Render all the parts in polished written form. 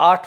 8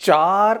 4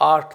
8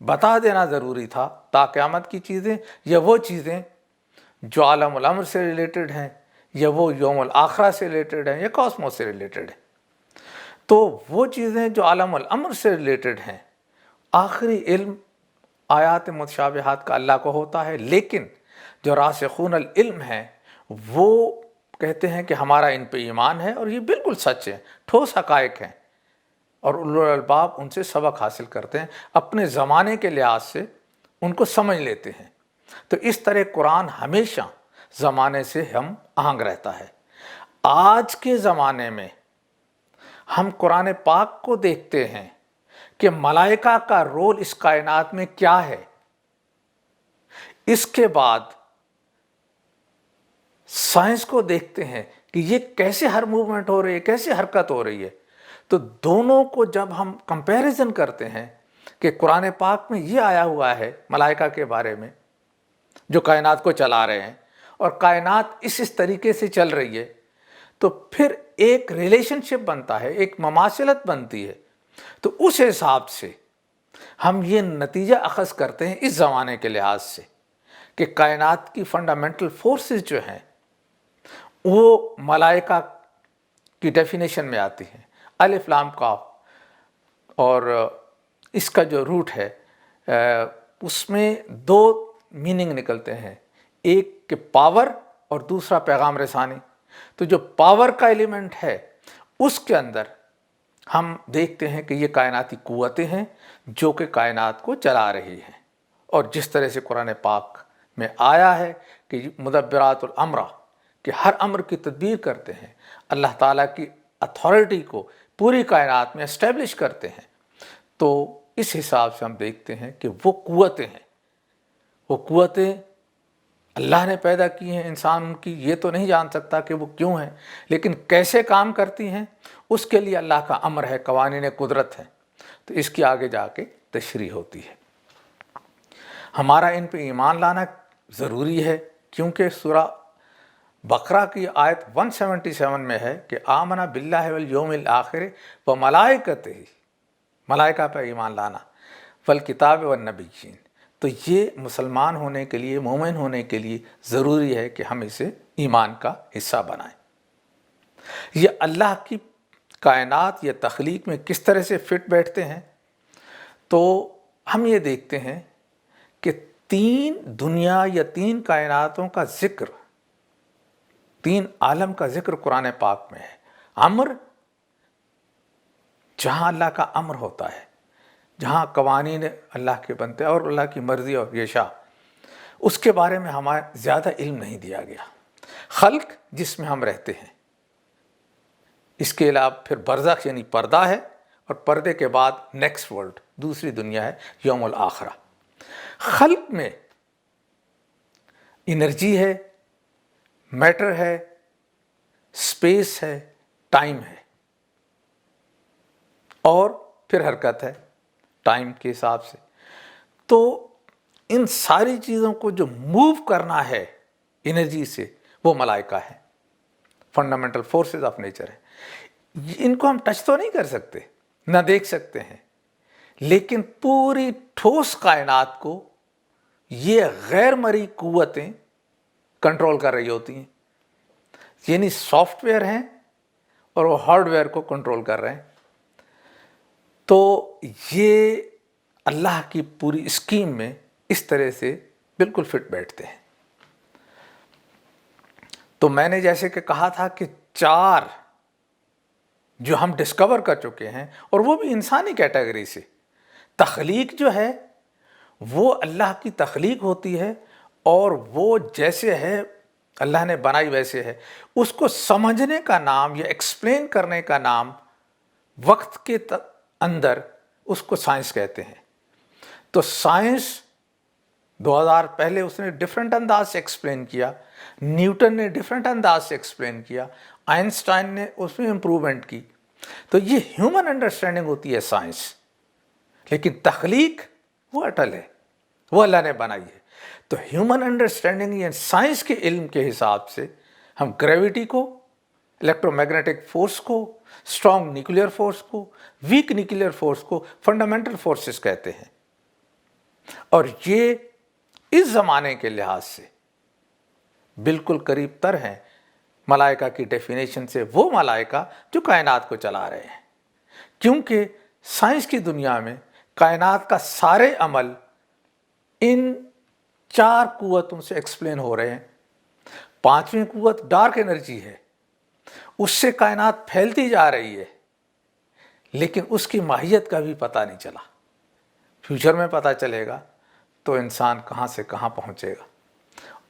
بتا دینا ضروری تھا تا قیامت کی چیزیں یا وہ چیزیں جو عالم الامر سے ریلیٹڈ ہیں یا وہ یوم الآخرہ سے ریلیٹڈ ہیں یا کاسموس سے ریلیٹڈ ہیں۔ تو وہ چیزیں جو عالم الامر سے ریلیٹڈ ہیں، آخری علم آیات متشابہات کا اللہ کو ہوتا ہے، لیکن جو راسخون العلم ہیں وہ کہتے ہیں کہ ہمارا ان پہ ایمان ہے اور یہ بالکل سچ ہے، ٹھوس حقائق ہیں، اور اولو الالباب ان سے سبق حاصل کرتے ہیں، اپنے زمانے کے لحاظ سے ان کو سمجھ لیتے ہیں۔ تو اس طرح قرآن ہمیشہ زمانے سے ہم آہنگ رہتا ہے۔ آج کے زمانے میں ہم قرآن پاک کو دیکھتے ہیں کہ ملائکہ کا رول اس کائنات میں کیا ہے، اس کے بعد سائنس کو دیکھتے ہیں کہ یہ کیسے ہر موومنٹ ہو رہی ہے، کیسے حرکت ہو رہی ہے۔ تو دونوں کو جب ہم کمپیریزن کرتے ہیں کہ قرآن پاک میں یہ آیا ہوا ہے ملائکہ کے بارے میں جو کائنات کو چلا رہے ہیں، اور کائنات اس طریقے سے چل رہی ہے، تو پھر ایک ریلیشن شپ بنتا ہے، ایک مماثلت بنتی ہے۔ تو اس حساب سے ہم یہ نتیجہ اخذ کرتے ہیں اس زمانے کے لحاظ سے کہ کائنات کی فنڈامنٹل فورسز جو ہیں وہ ملائکہ کی ڈیفینیشن میں آتی ہیں، الف لام قاف، اور اس کا جو روٹ ہے اس میں دو میننگ نکلتے ہیں، ایک کہ پاور اور دوسرا پیغام رسانی۔ تو جو پاور کا ایلیمنٹ ہے اس کے اندر ہم دیکھتے ہیں کہ یہ کائناتی قوتیں ہیں جو کہ کائنات کو چلا رہی ہیں، اور جس طرح سے قرآن پاک میں آیا ہے کہ مدبرات الامر، کہ ہر امر کی تدبیر کرتے ہیں، اللہ تعالیٰ کی اتھارٹی کو پوری کائنات میں اسٹیبلش کرتے ہیں۔ تو اس حساب سے ہم دیکھتے ہیں کہ وہ قوتیں ہیں، وہ قوتیں اللہ نے پیدا کی ہیں، انسان ان کی یہ تو نہیں جان سکتا کہ وہ کیوں ہیں، لیکن کیسے کام کرتی ہیں اس کے لیے اللہ کا امر ہے، قوانین قدرت ہے۔ تو اس کی آگے جا کے تشریح ہوتی ہے۔ ہمارا ان پہ ایمان لانا ضروری ہے، کیونکہ سورہ بقرہ کی آیت 177 میں ہے کہ آمنا باللہ والیوم الآخر و ملائکتہ، ملائکہ پہ ایمان لانا، والکتاب والنبیین۔ تو یہ مسلمان ہونے کے لیے، مومن ہونے کے لیے ضروری ہے کہ ہم اسے ایمان کا حصہ بنائیں۔ یہ اللہ کی کائنات یا تخلیق میں کس طرح سے فٹ بیٹھتے ہیں، تو ہم یہ دیکھتے ہیں کہ تین دنیا یا تین کائناتوں کا ذکر، تین عالم کا ذکر قرآن پاک میں ہے۔ امر، جہاں اللہ کا امر ہوتا ہے، جہاں قوانین اللہ کے بنتے ہیں اور اللہ کی مرضی اور یشاء، اس کے بارے میں ہمیں زیادہ علم نہیں دیا گیا۔ خلق، جس میں ہم رہتے ہیں، اس کے علاوہ پھر برزخ یعنی پردہ ہے، اور پردے کے بعد نیکسٹ ورلڈ، دوسری دنیا ہے، یوم الآخرہ۔ خلق میں انرجی ہے، میٹر ہے، اسپیس ہے، ٹائم ہے، اور پھر حرکت ہے ٹائم کے حساب سے۔ تو ان ساری چیزوں کو جو موو کرنا ہے انرجی سے، وہ ملائکہ ہے، فنڈامنٹل فورسز آف نیچر ہے۔ ان کو ہم ٹچ تو نہیں کر سکتے، نہ دیکھ سکتے ہیں، لیکن پوری ٹھوس کائنات کو یہ غیر مرئی قوتیں کنٹرول کر رہی ہوتی ہیں، یعنی سافٹ ویئر ہیں اور وہ ہارڈ ویئر کو کنٹرول کر رہے ہیں۔ تو یہ اللہ کی پوری اسکیم میں اس طرح سے بالکل فٹ بیٹھتے ہیں۔ تو میں نے جیسے کہ کہا تھا کہ چار جو ہم ڈسکور کر چکے ہیں، اور وہ بھی انسانی کیٹیگری سے، تخلیق جو ہے وہ اللہ کی تخلیق ہوتی ہے، اور وہ جیسے ہے اللہ نے بنائی ویسے ہے۔ اس کو سمجھنے کا نام یا ایکسپلین کرنے کا نام وقت کے اندر اس کو سائنس کہتے ہیں۔ تو سائنس 2000 پہلے اس نے ڈیفرنٹ انداز سے ایکسپلین کیا، نیوٹن نے ڈیفرنٹ انداز سے ایکسپلین کیا، آئنسٹائن نے اس میں امپرومنٹ کی۔ تو یہ ہیومن انڈرسٹینڈنگ ہوتی ہے سائنس، لیکن تخلیق وہ اٹل ہے، وہ اللہ نے بنائی ہے۔ تو ہیومن انڈرسٹینڈنگ یا سائنس کے علم کے حساب سے ہم گریویٹی کو، الیکٹرو میگنیٹک فورس کو، اسٹرانگ نیوکلیئر فورس کو، ویک نیوکلیئر فورس کو فنڈامنٹل فورسز کہتے ہیں۔ اور یہ اس زمانے کے لحاظ سے بالکل قریب تر ہیں ملائکہ کی ڈیفینیشن سے وہ ملائکہ جو کائنات کو چلا رہے ہیں، کیونکہ سائنس کی دنیا میں کائنات کا سارے عمل ان 4 قوتوں سے ایکسپلین ہو رہے ہیں۔ 5ویں قوت ڈارک انرجی ہے، اس سے کائنات پھیلتی جا رہی ہے، لیکن اس کی ماہیت کا بھی پتہ نہیں چلا۔ فیوچر میں پتہ چلے گا تو انسان کہاں سے کہاں پہنچے گا،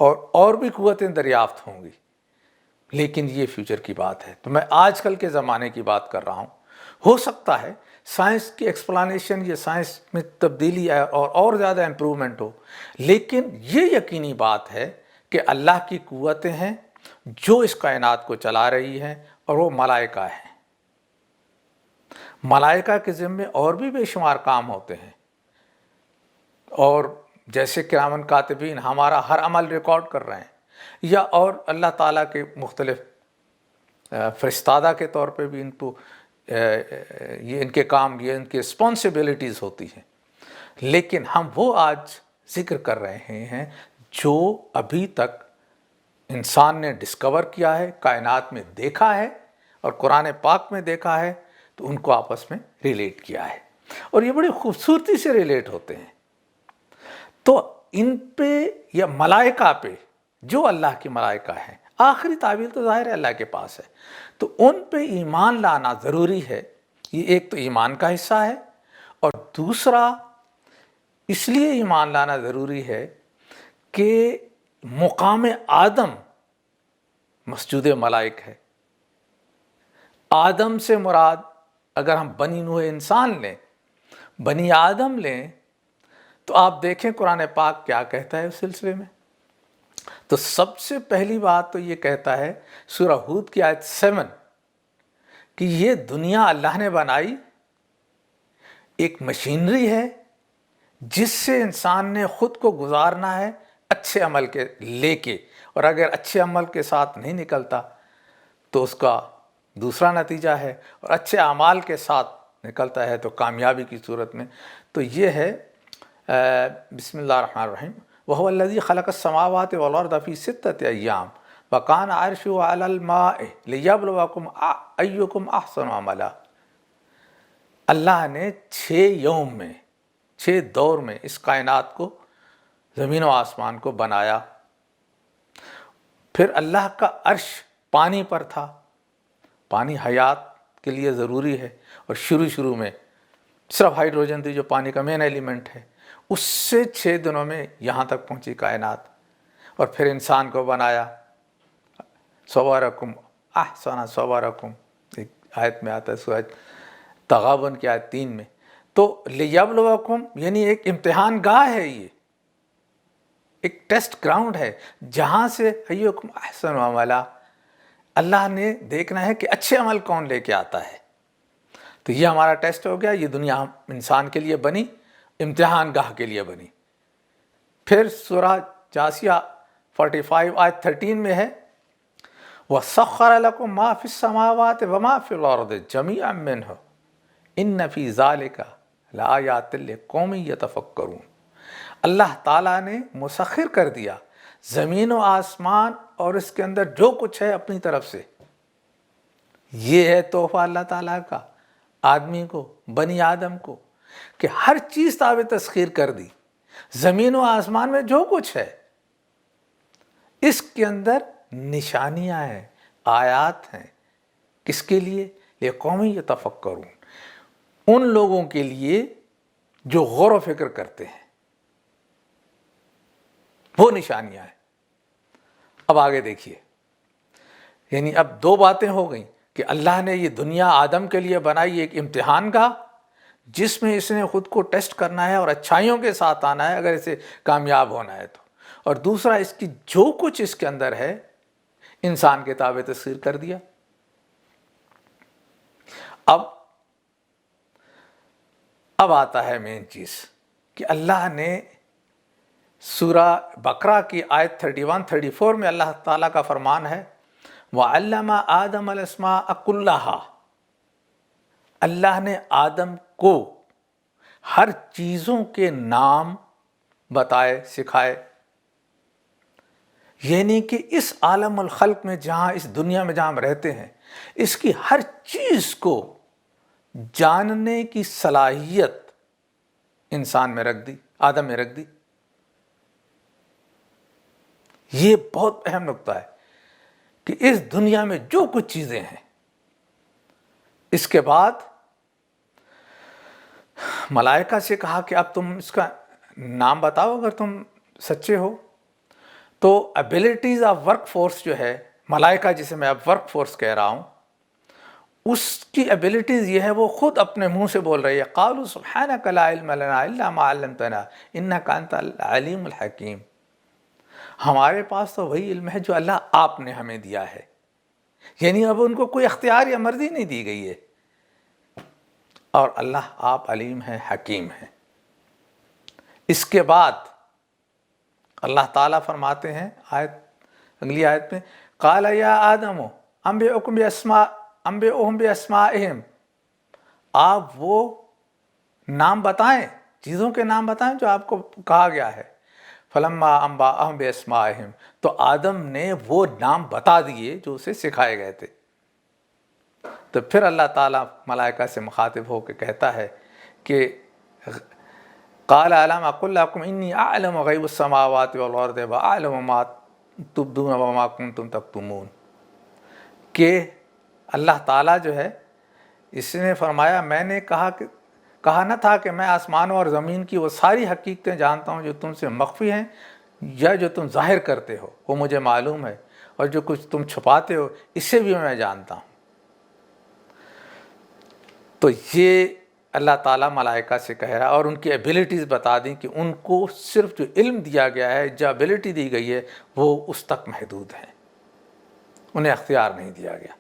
اور بھی قوتیں دریافت ہوں گی، لیکن یہ فیوچر کی بات ہے۔ تو میں آج کل کے زمانے کی بات کر رہا ہوں۔ ہو سکتا ہے سائنس کی ایکسپلانیشن یا سائنس میں تبدیلی آئے اور زیادہ امپرومنٹ ہو، لیکن یہ یقینی بات ہے کہ اللہ کی قوتیں ہیں جو اس کائنات کو چلا رہی ہیں، اور وہ ملائکہ ہیں۔ ملائکہ کے ذمے اور بھی بے شمار کام ہوتے ہیں، اور جیسے کرامن کاتبین ہمارا ہر عمل ریکارڈ کر رہے ہیں، یا اور اللہ تعالیٰ کے مختلف فرستادہ کے طور پہ بھی ان کو یہ ان کے کام، یہ ان کی رسپانسبلٹیز ہوتی ہیں، لیکن ہم وہ آج ذکر کر رہے ہیں جو ابھی تک انسان نے ڈسکور کیا ہے، کائنات میں دیکھا ہے اور قرآن پاک میں دیکھا ہے، تو ان کو آپس میں ریلیٹ کیا ہے، اور یہ بڑی خوبصورتی سے ریلیٹ ہوتے ہیں۔ تو ان پہ یا ملائکہ پہ، جو اللہ کی ملائکہ ہیں، آخری تعبیر تو ظاہر ہے اللہ کے پاس ہے، تو ان پہ ایمان لانا ضروری ہے۔ یہ ایک تو ایمان کا حصہ ہے، اور دوسرا اس لیے ایمان لانا ضروری ہے کہ مقام آدم مسجود ملائک ہے۔ آدم سے مراد اگر ہم بنی نوح انسان لیں، بنی آدم لیں، تو آپ دیکھیں قرآن پاک کیا کہتا ہے اس سلسلے میں۔ تو سب سے پہلی بات تو یہ کہتا ہے سورہ ہود کی آیت 7 کہ یہ دنیا اللہ نے بنائی، ایک مشینری ہے جس سے انسان نے خود کو گزارنا ہے اچھے عمل کے لے کے، اور اگر اچھے عمل کے ساتھ نہیں نکلتا تو اس کا دوسرا نتیجہ ہے، اور اچھے اعمال کے ساتھ نکلتا ہے تو کامیابی کی صورت میں۔ تو یہ ہے بسم اللہ الرحمن الرحیم، وَهُوَ الَّذِي خَلَقَ السَّمَاوَاتِ وَالْأَرْضَ فِي سِتَّةِ أَيَّامٍ وَكَانَ عَرْشُهُ عَلَى الْمَاءِ لِيَبْلُوَكُمْ أَيُّكُمْ أَحْسَنُ عَمَلًا۔ اللہ نے 6 یوم میں، 6 دور میں اس کائنات کو، زمین و آسمان کو بنایا۔ پھر اللہ کا عرش پانی پر تھا، پانی حیات کے لیے ضروری ہے، اور شروع میں صرف ہائیڈروجن تھی جو پانی کا مین ایلیمنٹ ہے، اس سے 6 دنوں میں یہاں تک پہنچی کائنات، اور پھر انسان کو بنایا۔ صورکم احسن صورکم، ایک آیت میں آتا ہے سورہ تغابن کی آیت 3 میں۔ تو لیبلوکم یعنی ایک امتحان گاہ ہے، یہ ایک ٹیسٹ گراؤنڈ ہے جہاں سے ایکم احسن عملا، اللہ نے دیکھنا ہے کہ اچھے عمل کون لے کے آتا ہے۔ تو یہ ہمارا ٹیسٹ ہو گیا، یہ دنیا انسان کے لیے بنی، امتحان گاہ کے لیے بنی۔ پھر سورہ جاثیہ 45 آیت 13 میں ہے وَسَخَّرَ لَكُم مَا فِي السَّمَاوَاتِ وَمَا فِي الْأَرْضِ جَمِيعًا مِّنْهُ إِنَّ فِي ذَلِكَ لَآيَاتٍ لِقَوْمٍ يَتَفَكَّرُونَ۔ اللہ تعالیٰ نے مسخر کر دیا زمین و آسمان اور اس کے اندر جو کچھ ہے اپنی طرف سے۔ یہ ہے تحفہ اللہ تعالیٰ کا آدمی کو، بنی آدم کو، کہ ہر چیز تابع تسخیر کر دی۔ زمین و آسمان میں جو کچھ ہے اس کے اندر نشانیاں ہیں، آیات ہیں۔ کس کے لیے؟ لِقَوْمٍ يَتَفَكَّرُونَ، ان لوگوں کے لیے جو غور و فکر کرتے ہیں، وہ نشانیاں ہیں۔ اب آگے دیکھیے، یعنی اب 2 باتیں ہو گئیں کہ اللہ نے یہ دنیا آدم کے لیے بنائی، ایک امتحان کا جس میں اس نے خود کو ٹیسٹ کرنا ہے اور اچھائیوں کے ساتھ آنا ہے اگر اسے کامیاب ہونا ہے تو، اور دوسرا اس کی جو کچھ اس کے اندر ہے انسان کے تابع تسخیر کر دیا۔ اب آتا ہے مین چیز کہ اللہ نے سورہ بقرہ کی آیت 31-34 میں اللہ تعالیٰ کا فرمان ہے وَعَلَّمَ آدَمَ الْأَسْمَاءَ كُلَّهَا، اللہ نے آدم کو ہر چیزوں کے نام بتائے، سکھائے. یعنی کہ اس عالم الخلق میں، جہاں اس دنیا میں جہاں ہم رہتے ہیں، اس کی ہر چیز کو جاننے کی صلاحیت انسان میں رکھ دی، آدم میں رکھ دی. یہ بہت اہم نقطہ ہے کہ اس دنیا میں جو کچھ چیزیں ہیں، اس کے بعد ملائکہ سے کہا کہ اب تم اس کا نام بتاؤ اگر تم سچے ہو. تو ایبلٹیز آف ورک فورس جو ہے، ملائکہ جسے میں اب ورک فورس کہہ رہا ہوں، اس کی ایبلٹیز یہ ہے، وہ خود اپنے منہ سے بول رہی ہے. قالوا سبحانک لا علم لنا الا ما علمتنا انک انت العلیم الحکیم. ہمارے پاس تو وہی علم ہے جو اللہ آپ نے ہمیں دیا ہے. یعنی اب ان کو کوئی اختیار یا مرضی نہیں دی گئی ہے، اور اللہ آپ علیم ہیں، حکیم ہیں. اس کے بعد اللہ تعالیٰ فرماتے ہیں اگلی آیت میں، قال یا آدم انبئہم باسمائہم، آپ وہ نام بتائیں، چیزوں کے نام بتائیں جو آپ کو کہا گیا ہے. فلما انبأہم باسمائہم، تو آدم نے وہ نام بتا دیے جو اسے سکھائے گئے تھے. تو پھر اللہ تعالیٰ ملائکہ سے مخاطب ہو کے کہتا ہے کہ قال الم اقل لکم انی اعلم غیب السماوات والارض واعلم ما تبدون وما کنتم تکتمون. کہ اللہ تعالیٰ جو ہے، اس نے فرمایا میں نے کہا نہ تھا کہ میں آسمانوں اور زمین کی وہ ساری حقیقتیں جانتا ہوں جو تم سے مخفی ہیں یا جو تم ظاہر کرتے ہو، وہ مجھے معلوم ہے، اور جو کچھ تم چھپاتے ہو اسے بھی میں جانتا ہوں. تو یہ اللہ تعالیٰ ملائکہ سے کہہ رہا ہے، اور ان کی ایبلٹیز بتا دیں کہ ان کو صرف جو علم دیا گیا ہے، جو ایبلٹی دی گئی ہے، وہ اس تک محدود ہے، انہیں اختیار نہیں دیا گیا.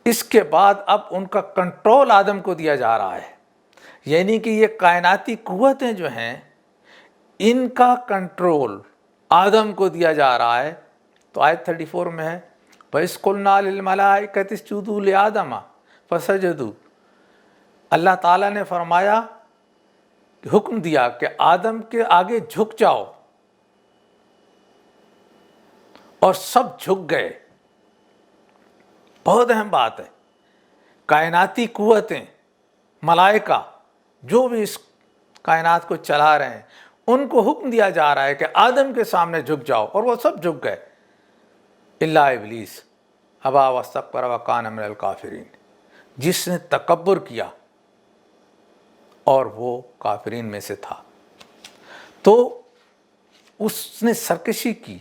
اس کے بعد اب ان کا کنٹرول آدم کو دیا جا رہا ہے. یعنی کہ یہ کائناتی قوتیں جو ہیں، ان کا کنٹرول آدم کو دیا جا رہا ہے. تو آیت 34 میں ہے، وَإِذْ قُلْنَا لِلْمَلَائِكَةِ اسْجُدُوا لِآدَمَ فَسَجَدُوا. اللہ تعالیٰ نے فرمایا، حکم دیا کہ آدم کے آگے جھک جاؤ، اور سب جھک گئے. بہت اہم بات ہے. کائناتی قوتیں، ملائکہ جو بھی اس کائنات کو چلا رہے ہیں، ان کو حکم دیا جا رہا ہے کہ آدم کے سامنے جھک جاؤ، اور وہ سب جھک گئے الا ابلیس ابا واستکبر وکان من الکافرین، جس نے تکبر کیا اور وہ کافرین میں سے تھا. تو اس نے سرکشی کی.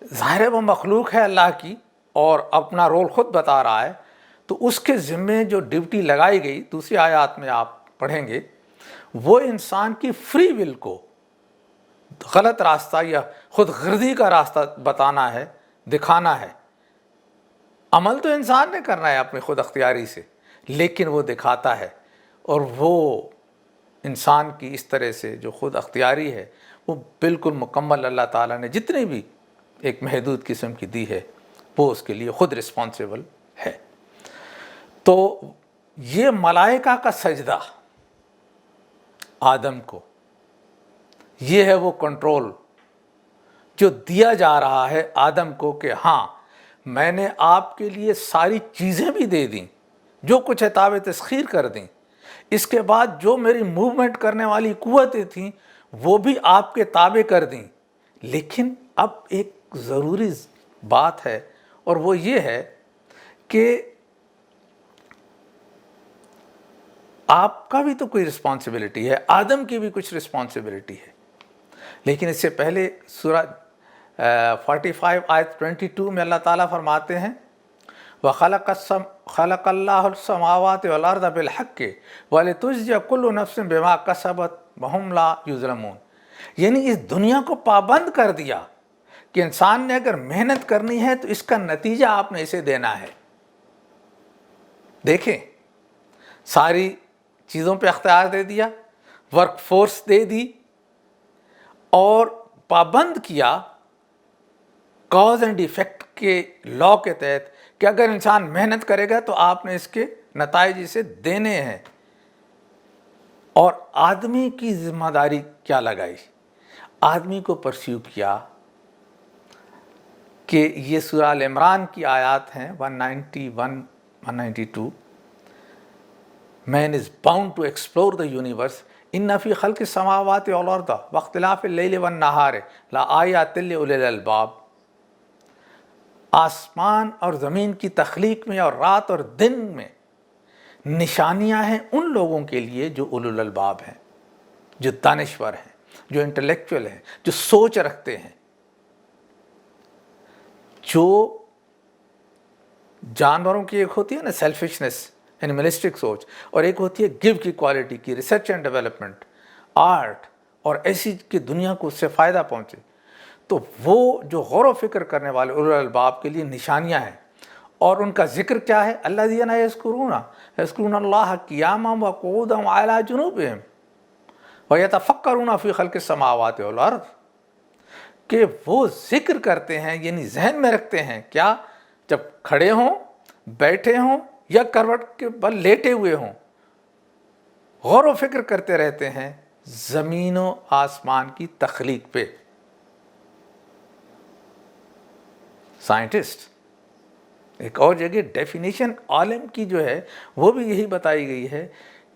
ظاہر ہے وہ مخلوق ہے اللہ کی، اور اپنا رول خود بتا رہا ہے. تو اس کے ذمے جو ڈیوٹی لگائی گئی، دوسری آیات میں آپ پڑھیں گے، وہ انسان کی فری ول کو غلط راستہ یا خود غرضی کا راستہ بتانا ہے، دکھانا ہے. عمل تو انسان نے کرنا ہے اپنی خود اختیاری سے، لیکن وہ دکھاتا ہے. اور وہ انسان کی اس طرح سے جو خود اختیاری ہے، وہ بالکل مکمل اللہ تعالیٰ نے جتنی بھی ایک محدود قسم کی دی ہے، وہ اس کے لیے خود رسپانسیبل ہے. تو یہ ملائکہ کا سجدہ آدم کو، یہ ہے وہ کنٹرول جو دیا جا رہا ہے آدم کو کہ ہاں میں نے آپ کے لیے ساری چیزیں بھی دے دیں، جو کچھ ہے تابع تسخیر کر دیں. اس کے بعد جو میری موومنٹ کرنے والی قوتیں تھیں وہ بھی آپ کے تابع کر دیں. لیکن اب ایک ضروری بات ہے، اور وہ یہ ہے کہ آپ کا بھی تو کوئی رسپانسبلٹی ہے، آدم کی بھی کچھ رسپانسبلٹی ہے. لیکن اس سے پہلے سورہ 45 آیت 22 میں اللہ تعالیٰ فرماتے ہیں، خلق اللہ السماوات والارض بالحق ولتجزی کل نفس بما کسبت وہم لا یظلمون. یعنی اس دنیا کو پابند کر دیا کہ انسان نے اگر محنت کرنی ہے تو اس کا نتیجہ آپ نے اسے دینا ہے. دیکھیں، ساری چیزوں پہ اختیار دے دیا، ورک فورس دے دی، اور پابند کیا کاز اینڈ ایفیکٹ کے لا کے تحت کہ اگر انسان محنت کرے گا تو آپ نے اس کے نتائج اسے دینے ہیں. اور آدمی کی ذمہ داری کیا لگائی آدمی کو پرسیو کیا کہ یہ سورہ آل عمران کی آیات ہیں 191 192. Man is bound to explore the universe. ان فی خلق السماوات والارض واختلاف اللیل والنہار لآیات لأولی الالباب. آسمان اور زمین کی تخلیق میں اور رات اور دن میں نشانیاں ہیں ان لوگوں کے لیے جو اولو الالباب ہیں، جو دانشور ہیں، جو انٹلیکچوئل ہیں، جو سوچ رکھتے ہیں. جو جانوروں کی ایک ہوتی ہے نا سیلفشنس، اینیملسٹک سوچ، اور ایک ہوتی ہے گیو کی کوالٹی کی، ریسرچ اینڈ ڈیولپمنٹ، آرٹ، اور ایسی کہ دنیا کو اس سے فائدہ پہنچے. تو وہ جو غور و فکر کرنے والے اولو الالباب کے لیے نشانیاں ہیں، اور ان کا ذکر کیا ہے؟ الذین یذکرون اللہ قیاما وقعودا وعلی جنوبہم ویتفکرون فی خلق السماوات والارض. کہ وہ ذکر کرتے ہیں، یعنی ذہن میں رکھتے ہیں کیا؟ جب کھڑے ہوں، بیٹھے ہوں، یا کروٹ کے بل لیٹے ہوئے ہوں، غور و فکر کرتے رہتے ہیں زمین و آسمان کی تخلیق پہ. سائنٹسٹ. ایک اور جگہ ڈیفینیشن عالم کی جو ہے وہ بھی یہی بتائی گئی ہے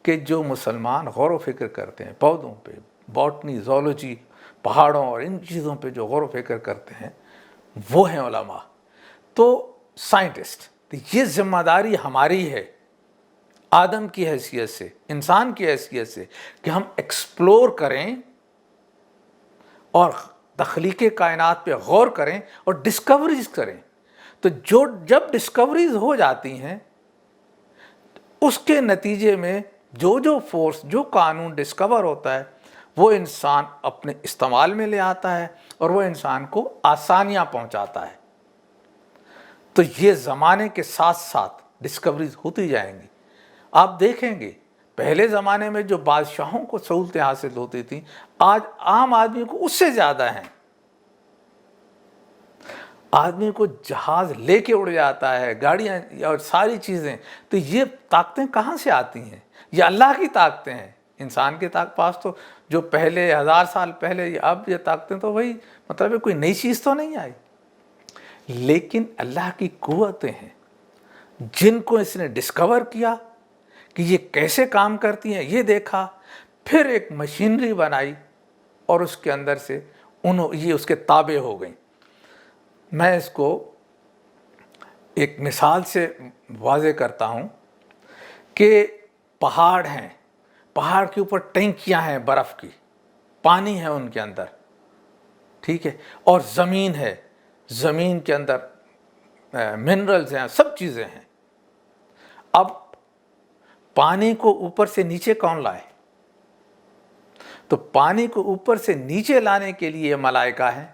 کہ جو مسلمان غور و فکر کرتے ہیں پودوں پہ، باٹنی، زولوجی، پہاڑوں اور ان چیزوں پہ جو غور و فکر کرتے ہیں وہ ہیں علماء. تو سائنٹسٹ. یہ ذمہ داری ہماری ہے آدم کی حیثیت سے، انسان کی حیثیت سے، کہ ہم ایکسپلور کریں اور تخلیق کائنات پہ غور کریں اور ڈسکوریز کریں. تو جب ڈسکوریز ہو جاتی ہیں اس کے نتیجے میں جو فورس، جو قانون ڈسکور ہوتا ہے وہ انسان اپنے استعمال میں لے آتا ہے اور وہ انسان کو آسانیاں پہنچاتا ہے. تو یہ زمانے کے ساتھ ساتھ ڈسکوریز ہوتی جائیں گی. آپ دیکھیں گے پہلے زمانے میں جو بادشاہوں کو سہولتیں حاصل ہوتی تھیں آج عام آدمی کو اس سے زیادہ ہیں. آدمی کو جہاز لے کے اڑ جاتا ہے، گاڑیاں اور ساری چیزیں. تو یہ طاقتیں کہاں سے آتی ہیں؟ یہ اللہ کی طاقتیں ہیں. انسان کے پاس تو جو پہلے 1000 سال پہلے، اب یہ طاقتیں تو وہی، مطلب کوئی نئی چیز تو نہیں آئی. لیکن اللہ کی قوتیں ہیں جن کو اس نے ڈسکور کیا کہ یہ کیسے کام کرتی ہیں، یہ دیکھا، پھر ایک مشینری بنائی اور اس کے اندر سے یہ اس کے تابع ہو گئیں. میں اس کو ایک مثال سے واضح کرتا ہوں کہ پہاڑ ہیں، پہاڑ کے اوپر ٹینکیاں ہیں برف کی، پانی ہے ان کے اندر، ٹھیک ہے، اور زمین ہے، زمین کے اندر منرلز ہیں، سب چیزیں ہیں. اب پانی کو اوپر سے نیچے کون لائے؟ تو پانی کو اوپر سے نیچے لانے کے لیے ملائکہ ہے،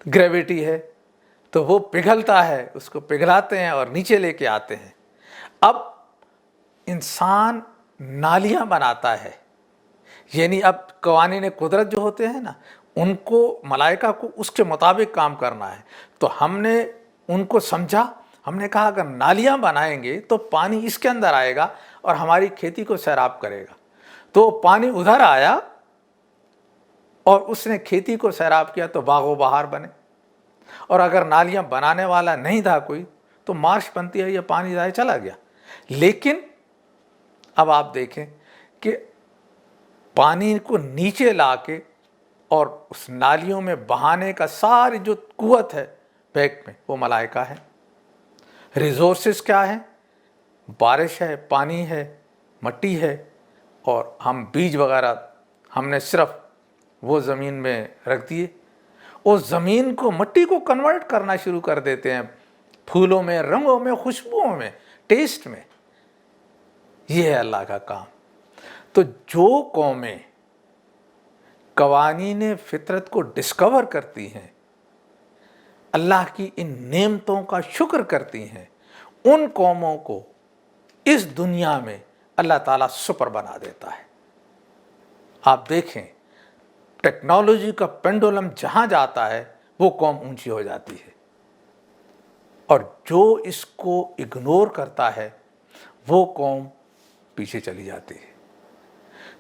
گریویٹی ہے، تو وہ پگھلتا ہے، اس کو پگھلاتے ہیں اور نیچے لے کے آتے ہیں. اب انسان نالیاں بناتا ہے، یعنی اب قوانین قدرت جو ہوتے ہیں نا ان کو، ملائکہ کو اس کے مطابق کام کرنا ہے. تو ہم نے ان کو سمجھا، ہم نے کہا اگر نالیاں بنائیں گے تو پانی اس کے اندر آئے گا اور ہماری کھیتی کو سیراب کرے گا. تو پانی ادھر آیا اور اس نے کھیتی کو سیراب کیا تو باغ و بہار بنے. اور اگر نالیاں بنانے والا نہیں تھا کوئی تو مارش بنتی ہے، یہ پانی ضائع چلا گیا. لیکن اب آپ دیکھیں کہ پانی کو نیچے لا کے اور اس نالیوں میں بہانے کا ساری جو قوت ہے بیک میں، وہ ملائکہ ہے. ریسورسز کیا ہیں؟ بارش ہے، پانی ہے، مٹی ہے، اور ہم بیج وغیرہ ہم نے صرف وہ زمین میں رکھ دیے. اس زمین کو، مٹی کو کنورٹ کرنا شروع کر دیتے ہیں پھولوں میں، رنگوں میں، خوشبوؤں میں، ٹیسٹ میں. یہ ہے اللہ کا کام. تو جو قومیں قوانین فطرت کو ڈسکور کرتی ہیں، اللہ کی ان نعمتوں کا شکر کرتی ہیں، ان قوموں کو اس دنیا میں اللہ تعالیٰ سپر بنا دیتا ہے. آپ دیکھیں ٹیکنالوجی کا پینڈولم جہاں جاتا ہے وہ قوم اونچی ہو جاتی ہے، اور جو اس کو اگنور کرتا ہے وہ قوم پیچھے چلی جاتی ہے.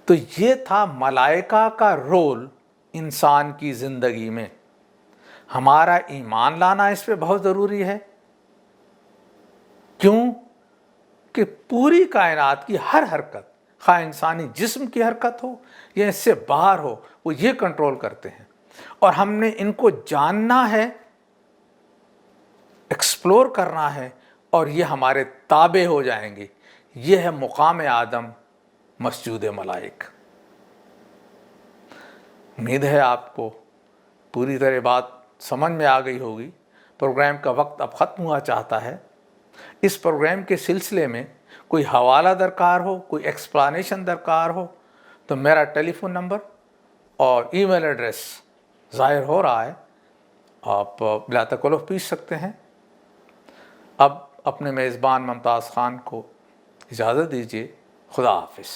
تو یہ تھا ملائکہ کا رول انسان کی زندگی میں ہمارا ایمان لانا اس پہ بہت ضروری ہے. کیوں کہ پوری کائنات کی ہر حرکت، خواہ انسانی جسم کی حرکت ہو یا اس سے باہر ہو، وہ یہ کنٹرول کرتے ہیں، اور ہم نے ان کو جاننا ہے، ایکسپلور کرنا ہے، اور یہ ہمارے تابع ہو جائیں گے. یہ ہے مقام آدم مسجود ملائک. امید ہے آپ کو پوری طرح بات سمجھ میں آ گئی ہوگی. پروگرام کا وقت اب ختم ہوا چاہتا ہے. اس پروگرام کے سلسلے میں کوئی حوالہ درکار ہو، کوئی ایکسپلانیشن درکار ہو، تو میرا ٹیلی فون نمبر اور ای میل ایڈریس ظاہر ہو رہا ہے، آپ بلا تکلف پوچھ سکتے ہیں. اب اپنے میزبان ممتاز خان کو اجازت دیجیے. خدا حافظ.